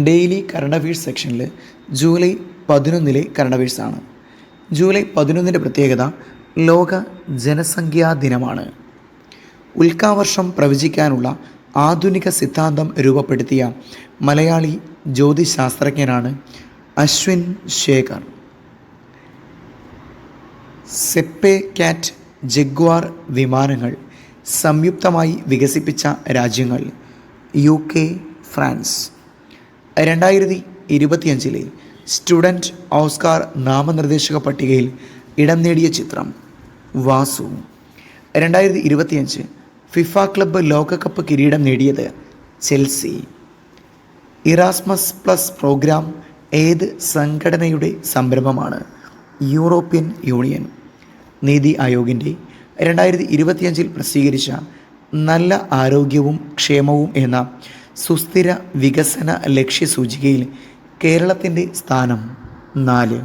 Daily current affairs സെക്ഷനിൽ July 11 current അഫയേഴ്സാണ്. July 11 പ്രത്യേകത ലോക ജനസംഖ്യാ ദിനമാണ്. ഉൽക്കാവർഷം പ്രവചിക്കാനുള്ള ആധുനിക സിദ്ധാന്തം രൂപപ്പെടുത്തിയ മലയാളി ജ്യോതിശാസ്ത്രജ്ഞനാണ് അശ്വിൻ ശേഖർ. സെപ്പേ കാറ്റ് ജഗ്വാർ വിമാനങ്ങൾ സംയുക്തമായി വികസിപ്പിച്ച രാജ്യങ്ങൾ UK, ഫ്രാൻസ്. 2025 സ്റ്റുഡൻറ്റ് ഓസ്കാർ നാമനിർദ്ദേശക പട്ടികയിൽ ഇടം നേടിയ ചിത്രം വാസു. 2025 ഫിഫ ക്ലബ്ബ് ലോകകപ്പ് കിരീടം നേടിയത് ചെൽസി. ഇറാസ്മസ് പ്ലസ് പ്രോഗ്രാം ഏത് സംഘടനയുടെ സംരംഭമാണ്? European union. നീതി ആയോഗിൻ്റെ 2025 പ്രസിദ്ധീകരിച്ച നല്ല ആരോഗ്യവും ക്ഷേമവും എന്ന സുസ്ഥിര വികസന ലക്ഷ്യസൂചികയിൽ കേരളത്തിൻ്റെ സ്ഥാനം 4.